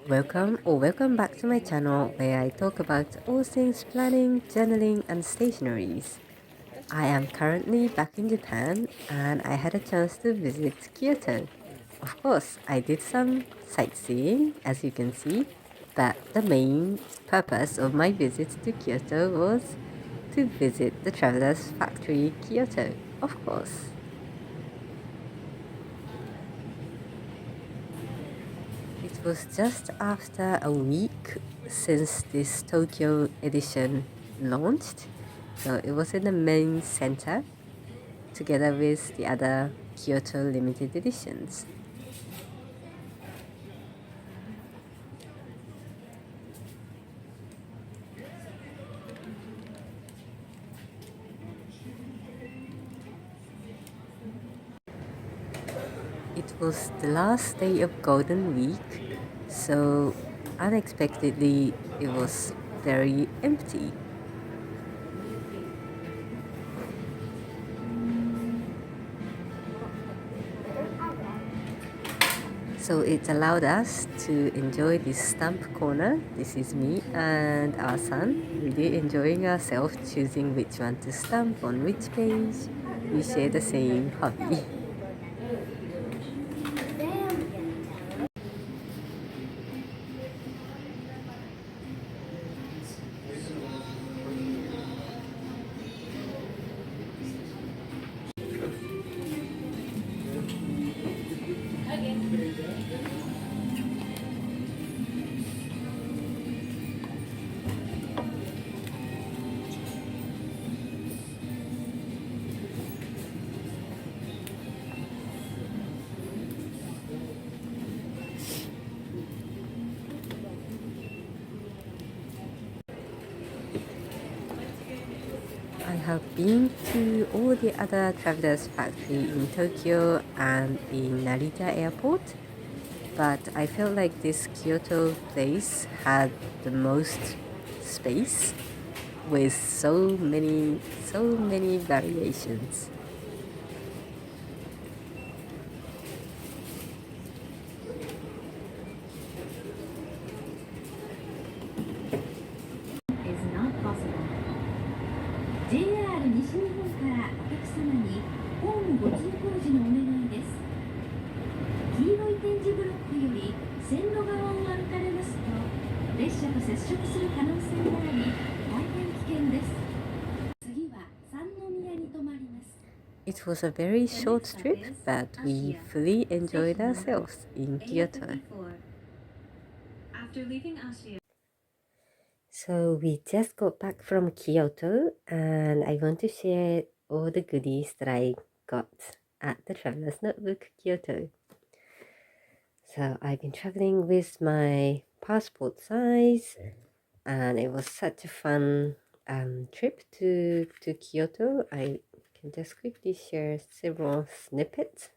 Welcome back to my channel where I talk about all things planning, journaling and stationaries. I am currently back in Japan and I had a chance to visit Kyoto. Of course, I did some sightseeing as you can see, but the main purpose of my visit to Kyoto was to visit the Traveler's Factory Kyoto, of course. It was just after a week since this Tokyo edition launched, so it was in the main center together with the other Kyoto limited editions. It was the last day of Golden Week, so unexpectedly it was very empty. So it allowed us to enjoy this stamp corner. This is me and our son, really enjoying ourselves, choosing which one to stamp on which page. We share the same hobby. I have been to all the other Travelers Factory in Tokyo and in Narita Airport, but I felt like this Kyoto place had the most space with so many variations. is not possible. JR 西日本からお客様にホームご通行時のお願いです。黄色い点字ブロックより線路側を歩かれますと列車と接触する可能性があり大変危険です。次は三宮に停まります。It was a very short trip, but we fully enjoyed ourselves in Kyoto. After leaving Asia. So we just got back from Kyoto and I want to share all the goodies that I got at the Traveler's Notebook Kyoto. So I've been traveling with my passport size and it was such a fun trip to Kyoto. I can just quickly share several snippets.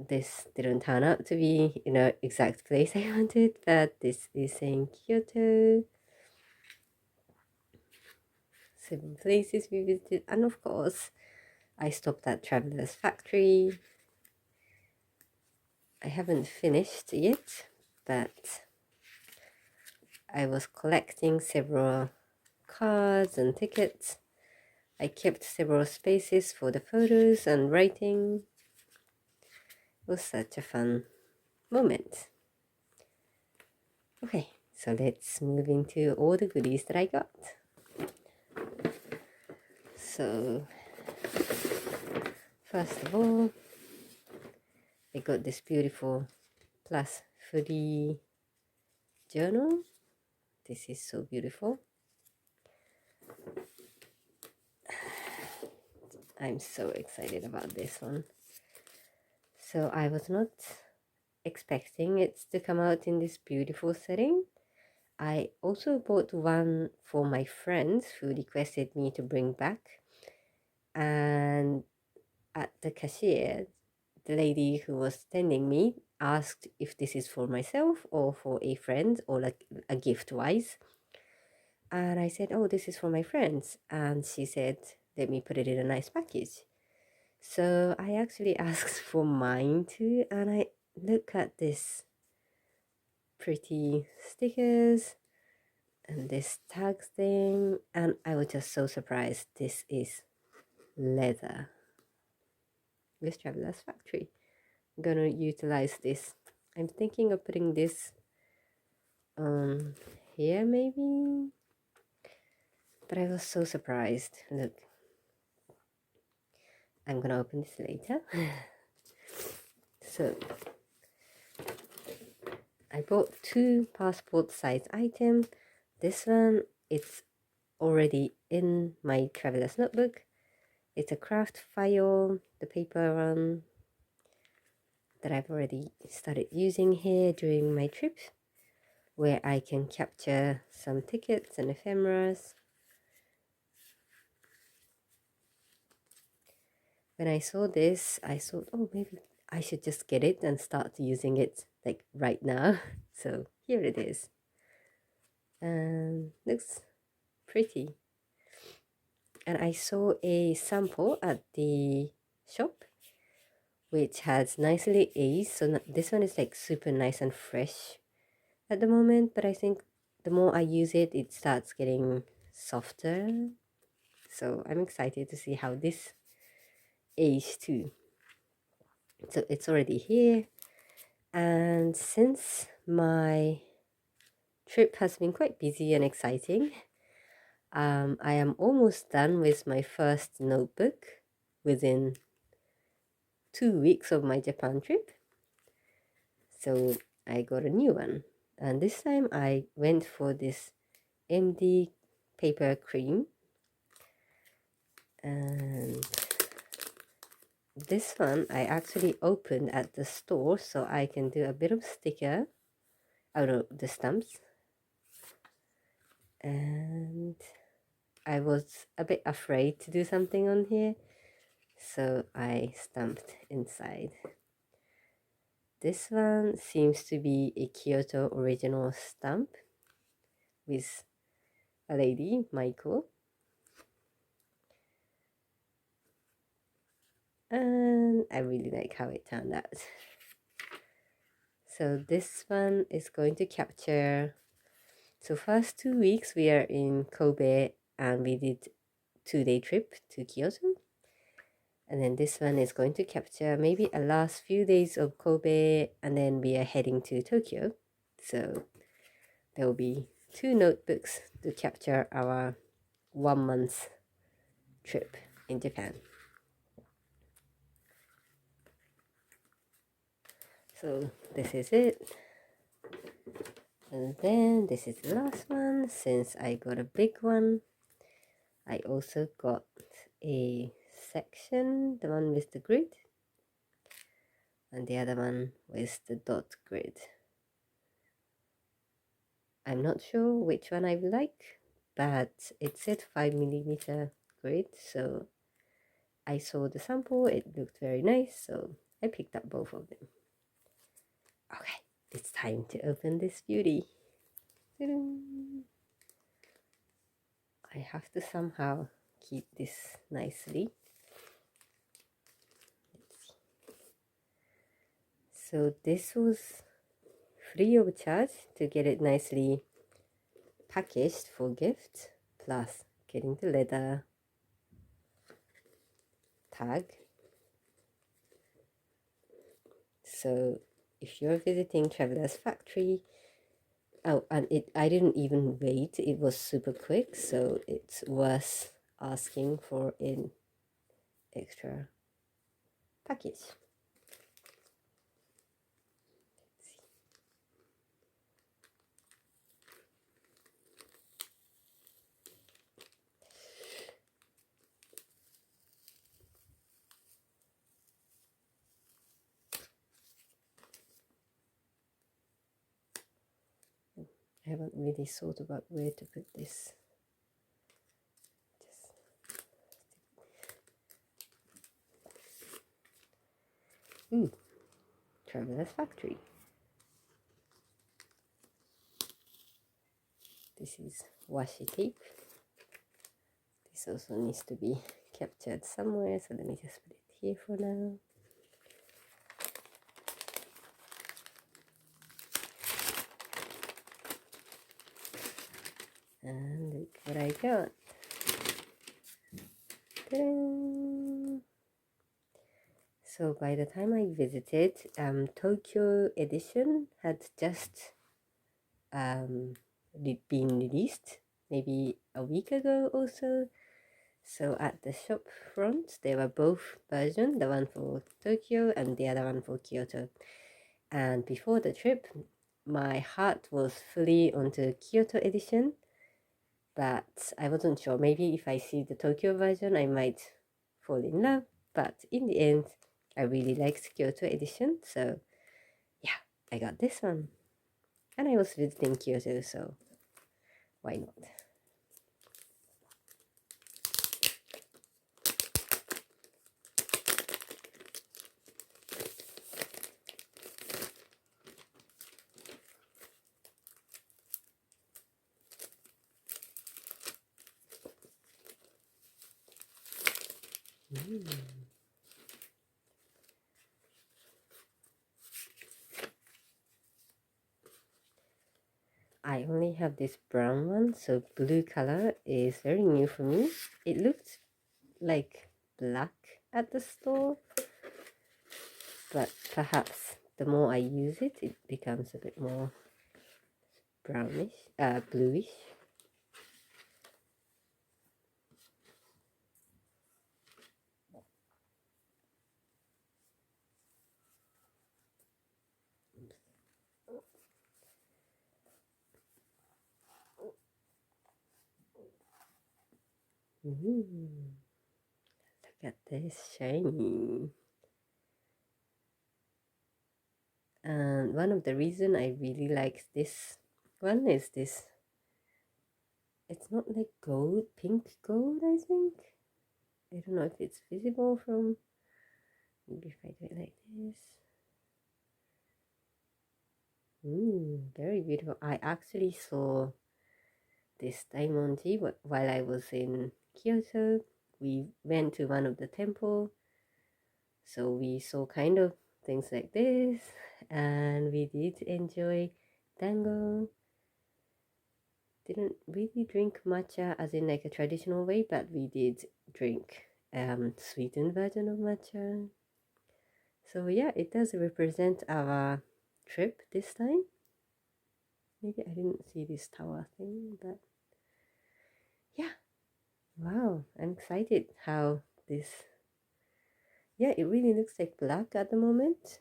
This didn't turn out to be, exact place I wanted, but this is in Kyoto. Several places we visited, and of course, I stopped at Traveler's Factory. I haven't finished yet, but I was collecting several cards and tickets. I kept several spaces for the photos and writing. It was such a fun moment. Okay, so let's move into all the goodies that I got. So, first of all, I got this beautiful plus foodie journal. This is so beautiful. I'm so excited about this one. So I was not expecting it to come out in this beautiful setting. I also bought one for my friends who requested me to bring back, and at the cashier, the lady who was tending me asked if this is for myself or for a friend or like a gift wise, and I said, oh, this is for my friends, and she said, let me put it in a nice package. So I actually asked for mine too, and I look at this pretty stickers and this tags thing, and I was just so surprised. This is leather with Traveler's Factory. I'm gonna utilize this. I'm thinking of putting this here maybe, but I was so surprised. Look, I'm gonna open this later. So I bought 2 passport size items. This one, it's already in my traveler's notebook. It's a craft file, the paper one that I've already started using here during my trip, where I can capture some tickets and ephemeras. When I saw this, I thought, oh, maybe I should just get it and start using it like right now. So here it is. And looks pretty. And I saw a sample at the shop which has nicely aged. So this one is like super nice and fresh at the moment, but I think the more I use it, it starts getting softer. So I'm excited to see how this aged too. So it's already here, and since my trip has been quite busy and exciting, I am almost done with my first notebook within 2 weeks of my Japan trip. So I got a new one, and this time I went for this MD paper cream, and this one I actually opened at the store so I can do a bit of sticker out of the stamps, and I was a bit afraid to do something on here, so I stamped inside. This one seems to be a Kyoto original stamp with a lady, Michael. And I really like how it turned out. So this one is going to capture, so first 2 weeks we are in Kobe and we did 2-day trip to Kyoto. And then this one is going to capture maybe a last few days of Kobe, and then we are heading to Tokyo. So there will be 2 notebooks to capture our 1 month trip in Japan. So this is it. And then this is the last one. Since I got a big one, I also got a section, the one with the grid, and the other one with the dot grid. I'm not sure which one I like, but it said 5mm grid, so I saw the sample, it looked very nice, so I picked up both of them. Okay, it's time to open this beauty. I have to somehow keep this nicely. So this was free of charge to get it nicely packaged for gift, plus getting the leather tag. So if you're visiting Traveler's Factory, oh, and I didn't even wait, it was super quick, so it's worth asking for an extra package. I haven't really thought about where to put this. Traveler's Factory. This is washi tape. This also needs to be captured somewhere, so let me just put it here for now. And look what I got. Ta-da! So by the time I visited, Tokyo edition had just been released maybe a week ago or so. So at the shop front, there were both versions, the one for Tokyo and the other one for Kyoto. And before the trip, my heart was fully onto Kyoto edition, but I wasn't sure. Maybe if I see the Tokyo version, I might fall in love. But in the end, I really liked Kyoto edition, so yeah, I got this one. And I was visiting Kyoto, so why not? I only have this brown one, so blue color is very new for me. It looked like black at the store, but perhaps the more I use it, it becomes a bit more brownish, bluish. Look at this, shiny. And one of the reason I really like this one is this. It's not like gold, pink gold, I think. I don't know if it's visible from, maybe if I do it like this. Very beautiful. I actually saw this diamond while I was in Kyoto. We went to one of the temple, so we saw kind of things like this, and we did enjoy dango. Didn't really drink matcha as in like a traditional way, but we did drink sweetened version of matcha. So yeah, it does represent our trip this time. Maybe I didn't see this tower thing, but yeah. Wow, I'm excited how this, yeah, it really looks like black at the moment.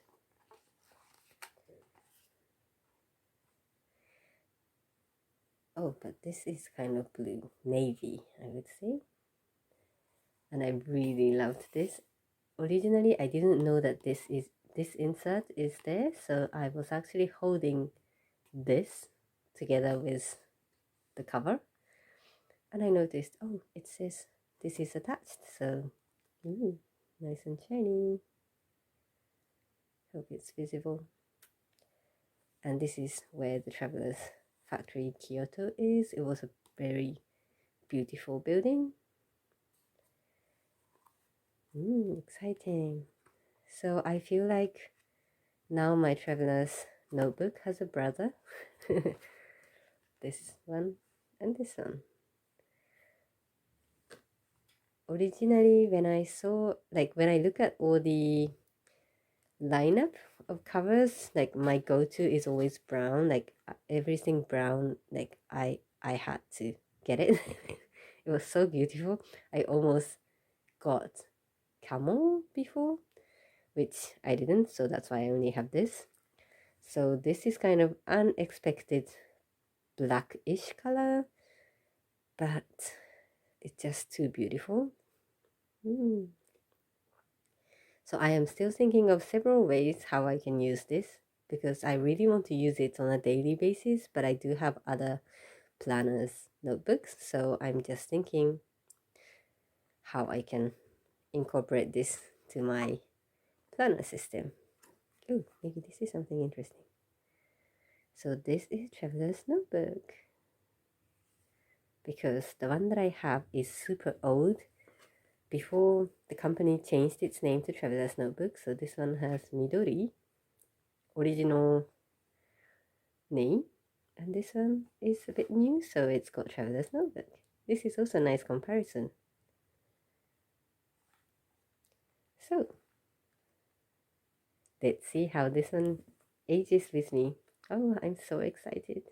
Oh, but this is kind of blue, navy, I would say. And I really loved this. Originally, I didn't know that this insert is there, so I was actually holding this together with the cover, and I noticed, oh, it says this is attached, so nice and shiny. Hope it's visible. And this is where the Travelers Factory Kyoto is. It was a very beautiful building. Exciting. So I feel like now my Traveler's notebook has a brother. This one and this one. Originally, when I look at all the lineup of covers, like my go-to is always brown, like everything brown, like I had to get it. It was so beautiful. I almost got camel before, which I didn't, so that's why I only have this. So this is kind of unexpected blackish color, but it's just too beautiful. So I am still thinking of several ways how I can use this, because I really want to use it on a daily basis, but I do have other planners notebooks, so I'm just thinking how I can incorporate this to my planner system. Oh, maybe this is something interesting. So this is Traveler's Notebook, because the one that I have is super old. Before the company changed its name to Traveler's Notebook, so this one has Midori, original name, And this one is a bit new, so it's got Traveler's Notebook. This is also a nice comparison. So let's see how this one ages with me. Oh, I'm so excited.